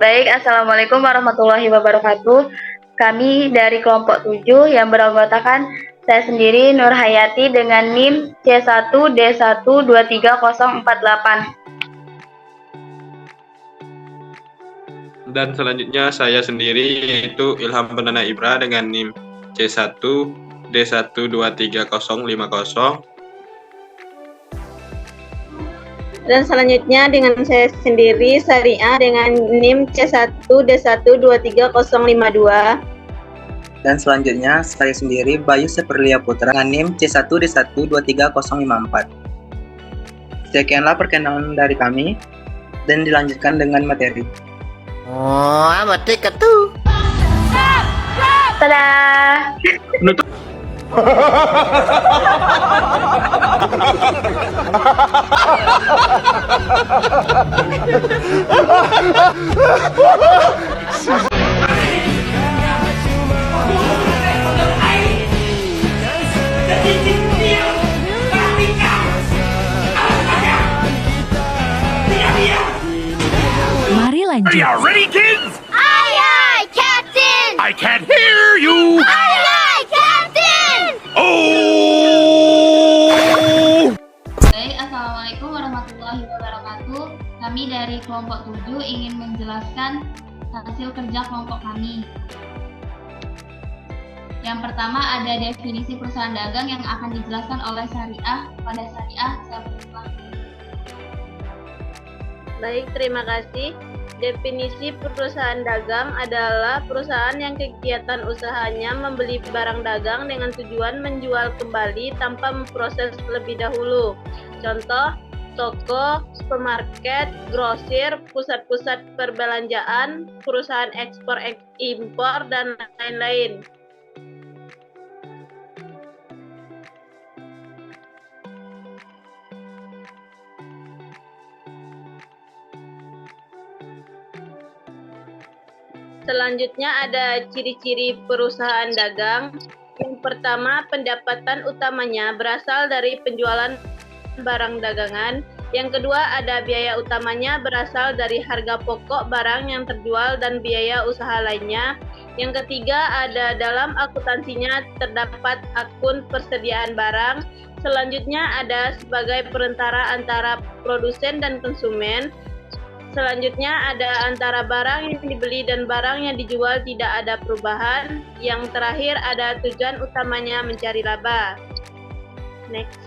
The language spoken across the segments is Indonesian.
Baik, Assalamualaikum warahmatullahi wabarakatuh. Kami dari kelompok 7 yang beranggotakan saya sendiri Nur Hayati dengan NIM C1D1230048. Dan selanjutnya saya sendiri yaitu Ilham Perdana Ibra dengan NIM C1D1230050. Dan selanjutnya dengan saya sendiri Syariah dengan NIM C1D1230052. Dan selanjutnya saya sendiri Bayu Seperlia Putra dengan NIM C1D1230054. Sekianlah perkenalan dari kami dan dilanjutkan dengan materi. Oh, mati ketu. Tada! Mari lanjut. Are you ready, kids? Aye, aye, Captain! I can't hear you! Aye, aye, Captain! Oh! Baik, Assalamualaikum warahmatullahi wabarakatuh. Kami dari kelompok 7 ingin menjelaskan hasil kerja kelompok kami. Yang pertama ada definisi perusahaan dagang yang akan dijelaskan oleh Syariah. Pada Syariah, saya berterima. Baik, terima kasih. Definisi perusahaan dagang adalah perusahaan yang kegiatan usahanya membeli barang dagang dengan tujuan menjual kembali tanpa memproses terlebih dahulu. Contoh, toko, supermarket, grosir, pusat-pusat perbelanjaan, perusahaan ekspor-impor, dan lain-lain. Selanjutnya ada ciri-ciri perusahaan dagang. Yang pertama, pendapatan utamanya berasal dari penjualan barang dagangan. Yang kedua, ada biaya utamanya berasal dari harga pokok barang yang terjual dan biaya usaha lainnya. Yang ketiga, ada dalam akuntansinya terdapat akun persediaan barang. Selanjutnya ada sebagai perantara antara produsen dan konsumen. Selanjutnya ada antara barang yang dibeli dan barang yang dijual tidak ada perubahan. Yang terakhir ada tujuan utamanya mencari laba. Next.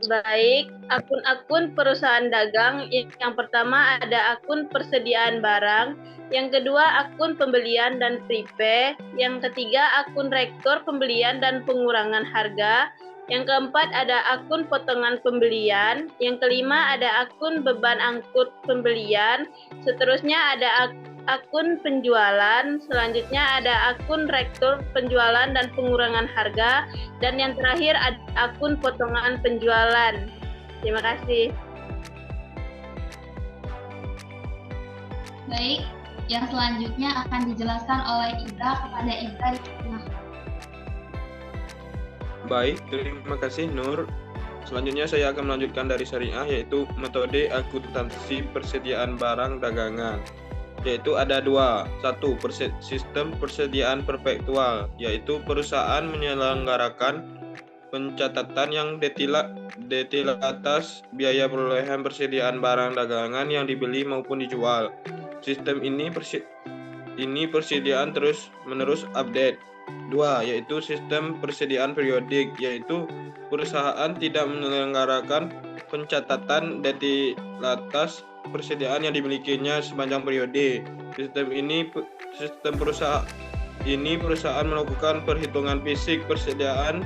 Baik, akun-akun perusahaan dagang. Yang pertama ada akun persediaan barang. Yang kedua akun pembelian dan prepay. Yang ketiga akun rekor pembelian dan pengurangan harga. Yang keempat ada akun potongan pembelian. Yang kelima ada akun beban angkut pembelian. Seterusnya ada akun penjualan. Selanjutnya ada akun rekor penjualan dan pengurangan harga. Dan yang terakhir ada akun potongan penjualan. Terima kasih. Baik, yang selanjutnya akan dijelaskan oleh Ibra kepada Ibra. Baik, terima kasih Nur. Selanjutnya saya akan melanjutkan dari Syariah yaitu metode akuntansi persediaan barang dagangan. Yaitu ada dua. Satu, sistem persediaan perpetual, yaitu perusahaan menyelenggarakan pencatatan yang detail atas biaya perolehan persediaan barang dagangan yang dibeli maupun dijual. Sistem ini persediaan terus-menerus update. Dua, yaitu sistem persediaan periodik, yaitu perusahaan tidak menyelenggarakan pencatatan detail atas persediaan yang dimilikinya sepanjang periode. Perusahaan melakukan perhitungan fisik persediaan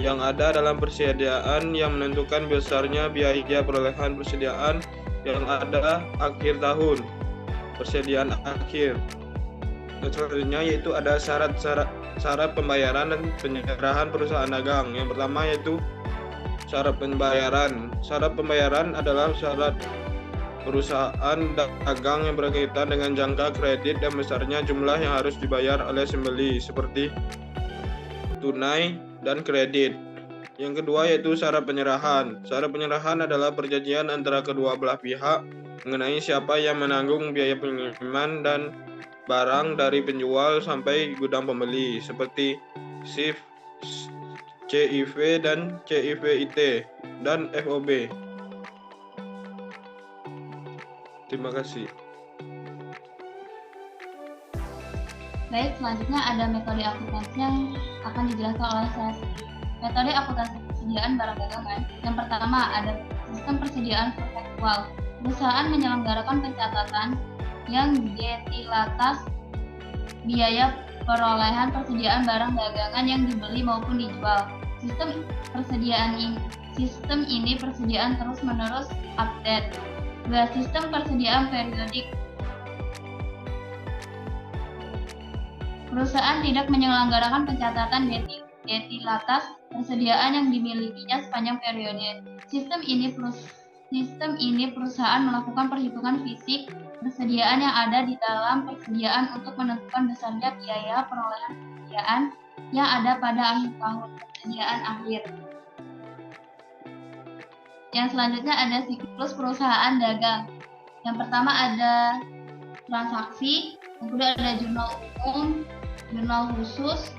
yang ada dalam persediaan yang menentukan besarnya biaya perolehan persediaan yang ada akhir tahun. Persediaan akhir. Selanjutnya yaitu ada syarat pembayaran dan penyerahan perusahaan dagang. Yang pertama yaitu syarat pembayaran. Syarat pembayaran adalah syarat perusahaan dagang yang berkaitan dengan jangka kredit dan besarnya jumlah yang harus dibayar oleh pembeli seperti tunai dan kredit. Yang kedua yaitu syarat penyerahan. Syarat penyerahan adalah perjanjian antara kedua belah pihak mengenai siapa yang menanggung biaya pengiriman dan barang dari penjual sampai gudang pembeli, seperti SIF, CIV dan CIVIT dan FOB. Terima kasih. Baik, selanjutnya ada metode akuntansi yang akan dijelaskan oleh saya sendiri. Metode akuntansi persediaan barang dagangan. Yang pertama ada sistem persediaan perpetual. Perusahaan menyelenggarakan pencatatan yang detilatas biaya perolehan persediaan barang dagangan yang dibeli maupun dijual. Sistem ini persediaan terus-menerus update. Sistem persediaan periodik. Perusahaan tidak menyelenggarakan pencatatan detilatas persediaan yang dimilikinya sepanjang periode. Sistem ini perusahaan melakukan perhitungan fisik persediaan yang ada di dalam persediaan untuk menentukan besarnya biaya perolehan persediaan yang ada pada akhir tahun persediaan akhir. Yang selanjutnya ada siklus perusahaan dagang. Yang pertama ada transaksi, yang kedua ada jurnal umum, jurnal khusus,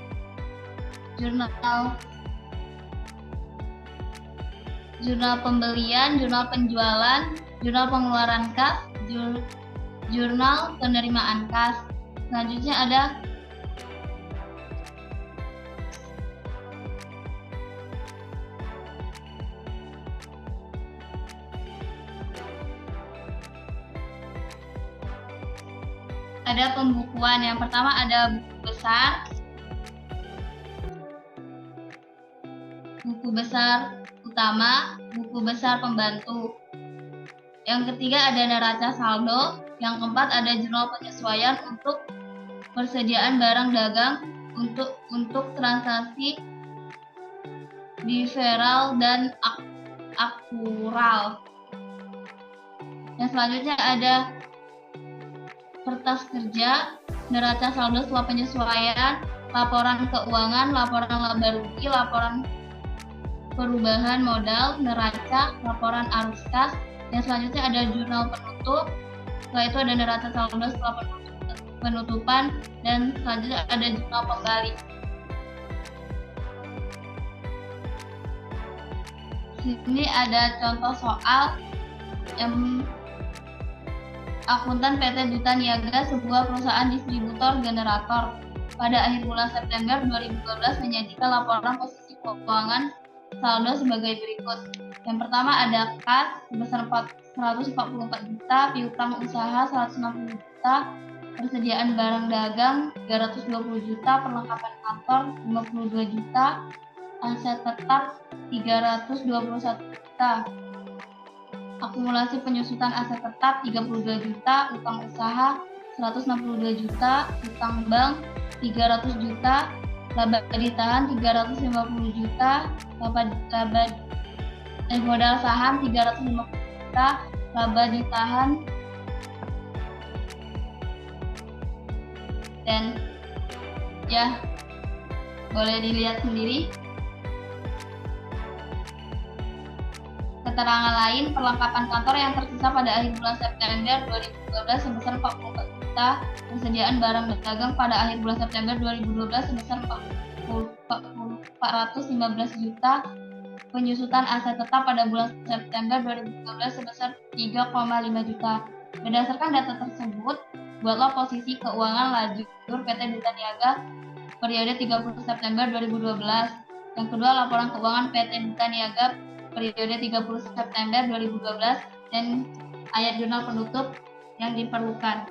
jurnal pembelian, jurnal penjualan, jurnal pengeluaran kas, jurnal penerimaan kas. Selanjutnya ada pembukuan. Yang pertama ada buku besar utama, buku besar pembantu. Yang ketiga ada neraca saldo. Yang keempat ada jurnal penyesuaian untuk persediaan barang dagang untuk transaksi bilateral dan akural. Yang selanjutnya ada kertas kerja, neraca saldo setelah penyesuaian, laporan keuangan, laporan laba rugi, laporan perubahan modal, neraca, laporan arus kas. Yang selanjutnya ada jurnal penutup. Setelah itu ada neraca saldo setelah penutupan, dan selanjutnya ada jurnal pembalik. Sini ada contoh soal yang akuntan PT Duta Niaga, sebuah perusahaan distributor generator, pada akhir bulan September 2012 menyajikan laporan posisi keuangan saldo sebagai berikut. Yang pertama ada kas sebesar 144 juta, piutang usaha 160 juta, persediaan barang dagang 320 juta, perlengkapan kantor 52 juta, aset tetap 321 juta. Akumulasi penyusutan aset tetap 32 juta, utang usaha 162 juta, utang bank 300 juta, laba ditahan 350 juta, modal saham 350 juta, laba ditahan, dan ya boleh dilihat sendiri. Keterangan lain, perlengkapan kantor yang tersisa pada akhir bulan September 2012 sebesar 44 juta, persediaan barang dagang pada akhir bulan September 2012 sebesar 415 juta, penyusutan aset tetap pada bulan September 2012 sebesar 3,5 juta. Berdasarkan data tersebut, buatlah posisi keuangan lajur PT Duta Niaga periode 30 September 2012. Yang kedua, laporan keuangan PT Duta Niaga periode 30 September 2012 dan ayat jurnal penutup yang diperlukan.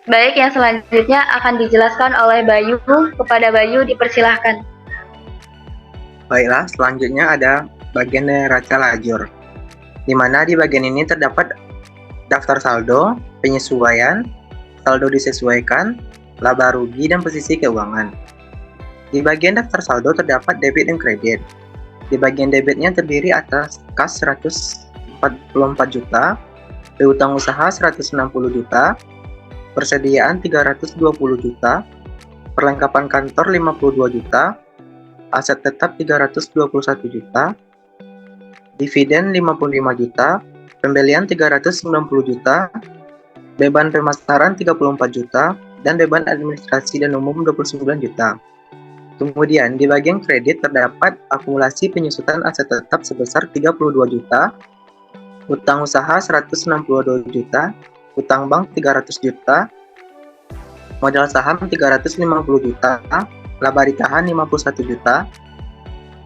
Baik, yang selanjutnya akan dijelaskan oleh Bayu. Kepada Bayu dipersilahkan. Baiklah, selanjutnya ada bagian neraca lajur, di mana di bagian ini terdapat daftar saldo, penyesuaian, saldo disesuaikan, laba rugi, dan posisi keuangan. Di bagian daftar saldo terdapat debit dan kredit. Di bagian debitnya terdiri atas kas 144 juta, piutang usaha 160 juta, persediaan 320 juta, perlengkapan kantor 52 juta, aset tetap 321 juta, dividen 55 juta, pembelian 390 juta, beban pemasaran 34 juta, dan beban administrasi dan umum 29 juta. Kemudian di bagian kredit terdapat akumulasi penyusutan aset tetap sebesar 32 juta, utang usaha 162 juta, utang bank 300 juta, modal saham 350 juta, laba ditahan 51 juta,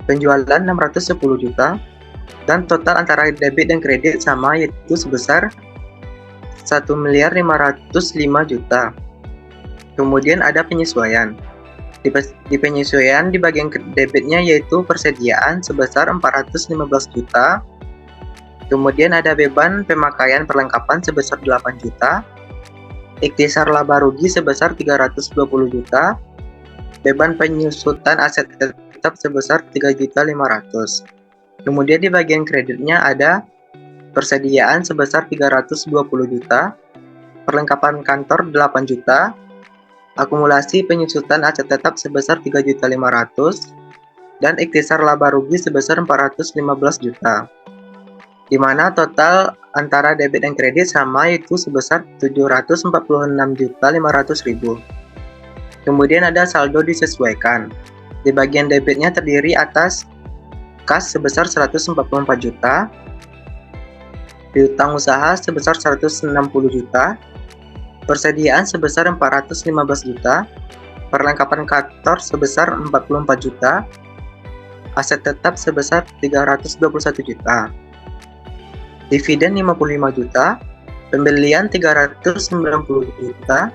penjualan 610 juta, dan total antara debit dan kredit sama yaitu sebesar 1.505 juta. Kemudian ada penyesuaian. Di penyesuaian di bagian debitnya yaitu persediaan sebesar 415 juta. Kemudian ada beban pemakaian perlengkapan sebesar 8 juta. Ikhtisar laba rugi sebesar 320 juta. Beban penyusutan aset tetap sebesar 3.500. Kemudian di bagian kreditnya ada persediaan sebesar 320 juta. Perlengkapan kantor 8 juta. Akumulasi penyusutan aset tetap sebesar 3.500 dan ikhtisar laba rugi sebesar 415 juta. Di mana total antara debit dan kredit sama yaitu sebesar 746.500.000. Kemudian ada saldo disesuaikan. Di bagian debitnya terdiri atas kas sebesar 144 juta, piutang usaha sebesar 160 juta, persediaan sebesar 415 juta, perlengkapan kantor sebesar 44 juta, aset tetap sebesar 321 juta, dividen 55 juta, pembelian 390 juta,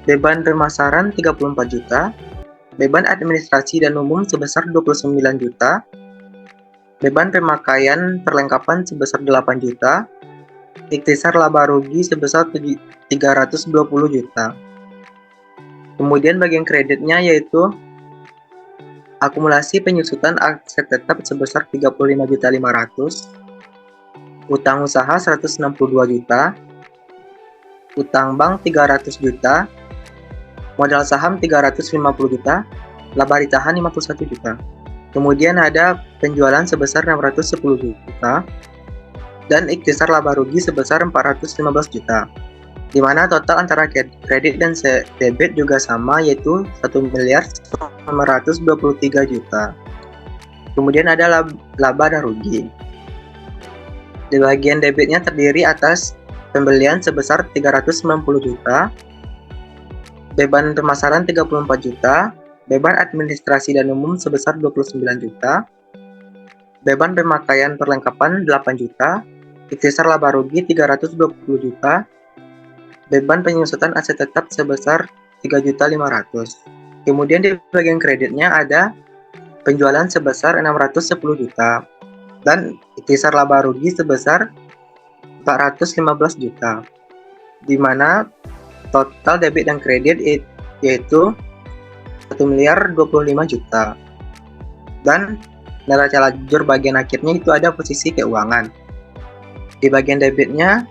beban pemasaran 34 juta, beban administrasi dan umum sebesar 29 juta, beban pemakaian perlengkapan sebesar 8 juta, ikhtisar laba rugi sebesar 320 juta. Kemudian bagian kreditnya yaitu akumulasi penyusutan aset tetap sebesar 35.500, utang usaha 162 juta, utang bank 300 juta, modal saham 350 juta, laba ditahan 51 juta. Kemudian ada penjualan sebesar 610 juta, dan ikhtisar laba rugi sebesar 415 juta, di mana total antara kredit dan debit juga sama yaitu 1.923 juta. Kemudian ada laba dan rugi. Di bagian debitnya terdiri atas pembelian sebesar 390 juta, beban pemasaran 34 juta, beban administrasi dan umum sebesar 29 juta, beban pemakaian perlengkapan 8 juta, ikhtisar laba rugi 320 juta, beban penyusutan aset tetap sebesar 3.500. Kemudian di bagian kreditnya ada penjualan sebesar 610 juta dan ikhtisar laba rugi sebesar 415 juta, di mana total debit dan kredit yaitu 1.025 juta. Dan neraca lajur bagian akhirnya itu ada posisi keuangan. Di bagian debitnya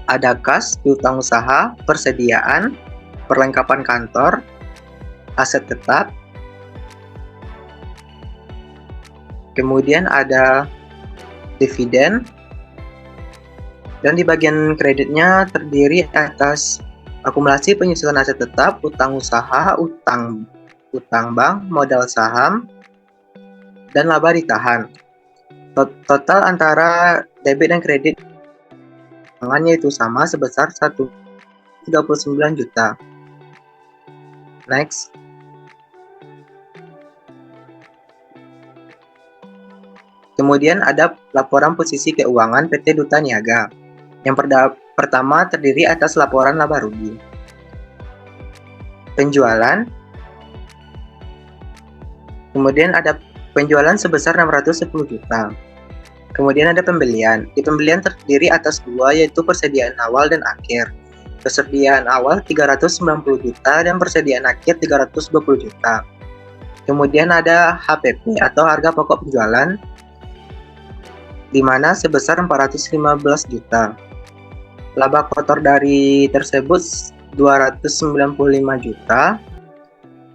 ada kas, piutang usaha, persediaan, perlengkapan kantor, aset tetap. Kemudian ada dividen. Dan di bagian kreditnya terdiri atas akumulasi penyusutan aset tetap, utang usaha, utang bank, modal saham, dan laba ditahan. Total antara debit dan kredit tangannya itu sama sebesar 139 juta. Next. Kemudian ada laporan posisi keuangan PT Duta Niaga. Yang pertama terdiri atas laporan laba rugi. Penjualan. Kemudian ada penjualan sebesar 610 juta. Kemudian ada pembelian. Di pembelian terdiri atas dua yaitu persediaan awal dan akhir. Persediaan awal 390 juta dan persediaan akhir 320 juta. Kemudian ada HPP atau harga pokok penjualan di mana sebesar 415 juta. Laba kotor dari tersebut 295 juta.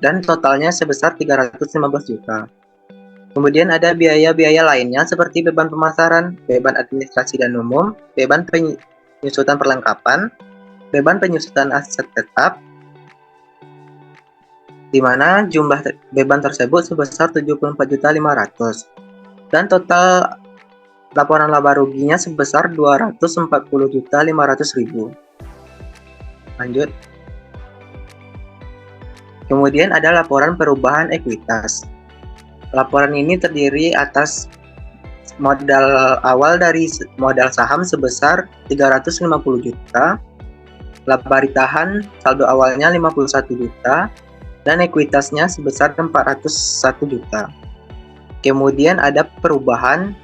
dan totalnya sebesar 315 juta. Kemudian ada biaya-biaya lainnya seperti beban pemasaran, beban administrasi dan umum, beban penyusutan perlengkapan, beban penyusutan aset tetap, di mana jumlah beban tersebut sebesar 74.500 dan total laporan laba ruginya sebesar 240.500.000. Lanjut. Kemudian ada laporan perubahan ekuitas. Laporan ini terdiri atas modal awal dari modal saham sebesar 350 juta, laba ditahan saldo awalnya 51 juta, dan ekuitasnya sebesar 401 juta. Kemudian ada perubahannya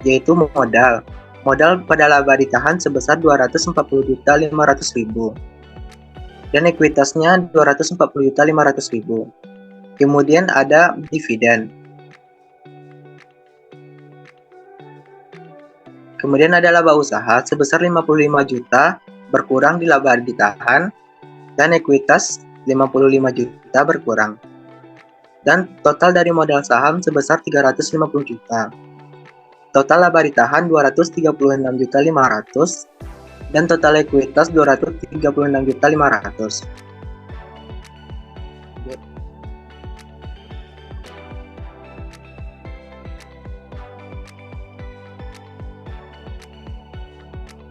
yaitu modal. Modal pada laba ditahan sebesar 240.500.000 dan ekuitasnya 240.500.000. Kemudian ada dividen. Kemudian ada laba usaha sebesar 55 juta berkurang di laba ditahan dan ekuitas 55 juta berkurang. Dan total dari modal saham sebesar 350 juta. Total laba ditahan 236.500 dan total ekuitas 236.500.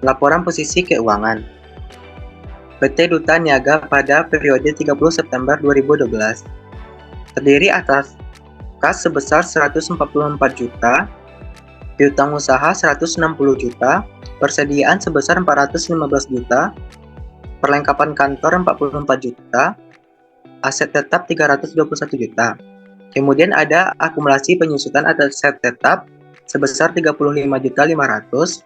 Laporan posisi keuangan PT Duta Niaga pada periode 30 September 2012 terdiri atas kas sebesar 144 juta, piutang usaha 160 juta, persediaan sebesar 415 juta, perlengkapan kantor 44 juta, aset tetap 321 juta. Kemudian ada akumulasi penyusutan aset tetap sebesar 35.500,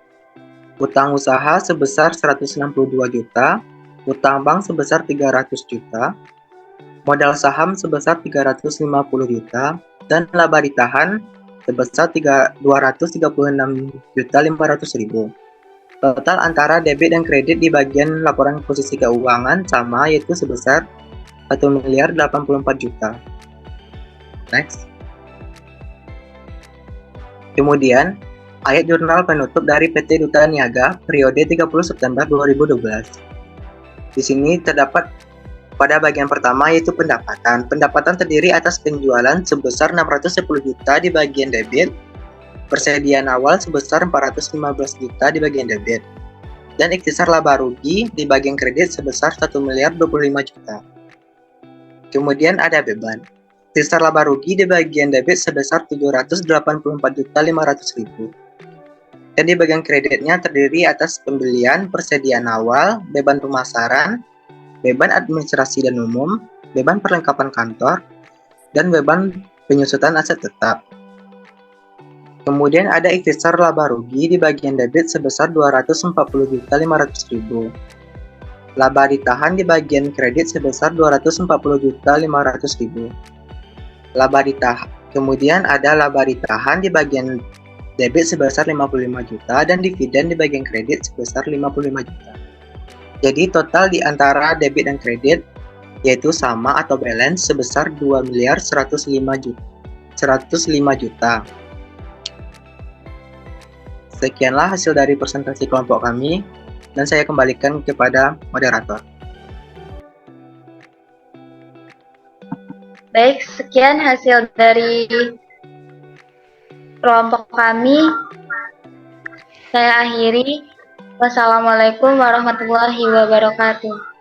utang usaha sebesar 162 juta, utang bank sebesar 300 juta, modal saham sebesar 350 juta, dan laba ditahan sebesar 236.500.000. Total antara debit dan kredit di bagian laporan posisi keuangan sama, yaitu sebesar 1.084 juta. Next. Kemudian, ayat jurnal penutup dari PT Duta Niaga periode 30 September 2012. Di sini terdapat pada bagian pertama yaitu pendapatan. Pendapatan terdiri atas penjualan sebesar 610 juta di bagian debit, persediaan awal sebesar 415 juta di bagian debit, dan ikhtisar laba rugi di bagian kredit sebesar 1.025 juta. Kemudian ada beban. Ikhtisar laba rugi di bagian debit sebesar 784.500.000. Dan di bagian kreditnya terdiri atas pembelian, persediaan awal, beban pemasaran, beban administrasi dan umum, beban perlengkapan kantor, dan beban penyusutan aset tetap. Kemudian ada ikhtisar laba rugi di bagian debit sebesar 240.500.000. Laba ditahan di bagian kredit sebesar 240.500.000. Kemudian ada laba ditahan di bagian debit sebesar 55 juta dan dividen di bagian kredit sebesar 55 juta. Jadi total di antara debit dan kredit yaitu sama atau balance sebesar 2.105 juta. Sekianlah hasil dari presentasi kelompok kami dan saya kembalikan kepada moderator. Baik, sekian hasil dari kelompok kami. Saya akhiri. Wassalamualaikum warahmatullahi wabarakatuh.